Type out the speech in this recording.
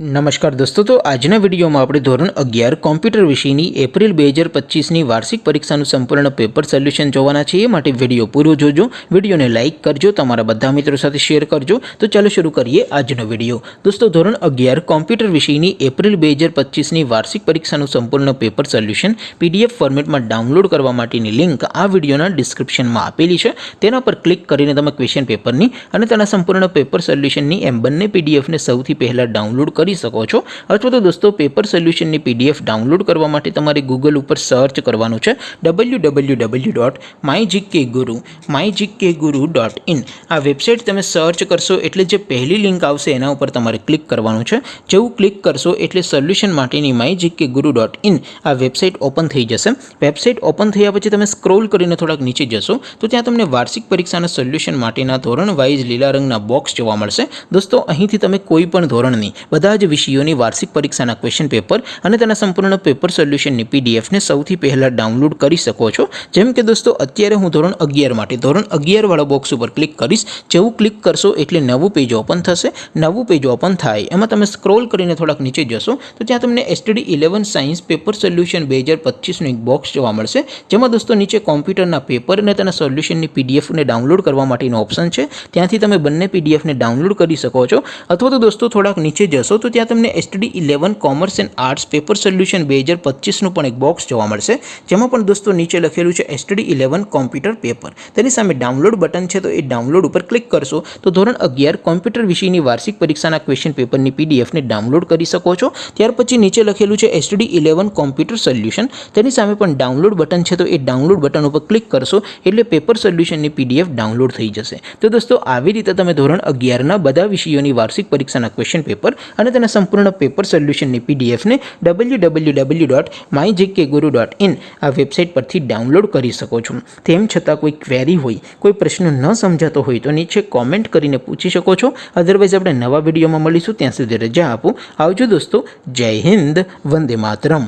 નમસ્કાર દોસ્તો, તો આજના વિડીયોમાં આપણે ધોરણ 11 કોમ્પ્યુટર વિષયની એપ્રિલ 2025ની વાર્ષિક પરીક્ષાનું સંપૂર્ણ પેપર સોલ્યુશન જોવાના છીએ। માટે વિડીયો પૂરો જોજો, વિડીયોને લાઇક કરજો, તમારા બધા મિત્રો સાથે શેર કરજો। તો ચાલો શરૂ કરીએ આજનો વિડીયો। દોસ્તો, ધોરણ 11 કોમ્પ્યુટર વિષયની એપ્રિલ 2025ની વાર્ષિક પરીક્ષાનું સંપૂર્ણ પેપર સોલ્યુશન PDF ફોર્મેટમાં ડાઉનલોડ કરવા માટેની લિંક આ વિડીયોના ડિસ્ક્રિપ્શનમાં આપેલી છે। તેના પર ક્લિક કરીને તમે ક્વેશ્ચન પેપરની અને તેના સંપૂર્ણ પેપર સોલ્યુશનની એમ બંને PDFને સૌથી પહેલાં ડાઉનલોડ કરી શકો છો। અથવા તો દોસ્તો, પેપર સોલ્યુશનની PDF ડાઉનલોડ કરવા માટે તમારે ગૂગલ ઉપર સર્ચ કરવાનું છે www.mygkguru.in। આ વેબસાઇટ તમે સર્ચ કરશો એટલે જે પહેલી લિંક આવશે એના ઉપર તમારે ક્લિક કરવાનું છે। જેવું ક્લિક કરશો એટલે સોલ્યુશન માટેની mygkguru.in આ વેબસાઇટ ઓપન થઈ જશે। વેબસાઇટ ઓપન થયા પછી તમે સ્ક્રોલ કરીને થોડાક નીચે જશો તો ત્યાં તમને વાર્ષિક પરીક્ષાના સોલ્યુશન માટેના ધોરણ વાઇઝ લીલા રંગના બોક્સ જોવા મળશે। દોસ્તો, અહીંથી તમે કોઈ પણ ધોરણની બધા જ વિષયોની વાર્ષિક પરીક્ષાના ક્વેશ્ચન પેપર અને તેના સંપૂર્ણ પેપર સોલ્યુશનની PDFને સૌથી પહેલાં ડાઉનલોડ કરી શકો છો। જેમ કે દોસ્તો, અત્યારે હું ધોરણ 11 માટે ધોરણ 11 વાળા બોક્સ ઉપર ક્લિક કરીશ। જેવું ક્લિક કરશો એટલે નવું પેજ ઓપન થશે। નવું પેજ ઓપન થાય એમાં તમે સ્ક્રોલ કરીને થોડાક નીચે જશો તો ત્યાં તમને STD11 સાયન્સ પેપર સોલ્યુશન 2025નું એક બોક્સ જોવા મળશે। જેમાં દોસ્તો નીચે કોમ્પ્યુટરના પેપર અને તેના સોલ્યુશનની PDFને ડાઉનલોડ કરવા માટેનો ઓપ્શન છે। ત્યાંથી તમે બંને PDFને ડાઉનલોડ કરી શકો છો। અથવા તો દોસ્તો થોડાક નીચે જશો તો ત્યાં તમને STD11 commerce and arts paper solution 2025નું પણ એક બોક્સ જોવા મળશે। જેમાં પણ દોસ્તો નીચે લખેલું છે STD11 કોમ્પ્યુટર પેપર, તેની સામે ડાઉનલોડ બટન છે, તો એ ડાઉનલોડ ઉપર ક્લિક કરશો તો ધોરણ 11 કોમ્પ્યુટર વિષયની વાર્ષિક પરીક્ષાના ક્વેશ્ચન પેપરની PDFને ડાઉનલોડ કરી શકો છો। ત્યાર પછી નીચે લખેલું છે STD11 કોમ્પ્યુટર સોલ્યુશન, તેની સામે પણ ડાઉનલોડ બટન છે, તો એ ડાઉનલોડ બટન ઉપર ક્લિક કરશો એટલે પેપર સોલ્યુશનની PDF ડાઉનલોડ થઈ જશે। તો દોસ્તો, આવી રીતે તમે ધોરણ 11ના બધા વિષયોની વાર્ષિક પરીક્ષાના ક્વેશ્ચન પેપર અને તેના સંપૂર્ણ પેપર સોલ્યુશનની PDFને www.mygkguru.in આ વેબસાઇટ પરથી ડાઉનલોડ કરી શકો છો। તેમ છતાં કોઈ ક્વેરી હોય, કોઈ પ્રશ્ન ન સમજાતો હોય તો નીચે કોમેન્ટ કરીને પૂછી શકો છો। અધરવાઇઝ આપણે નવા વિડીયોમાં મળીશું, ત્યાં સુધી રજા આપો। આવજો દોસ્તો, જય હિન્દ, વંદે માતરમ।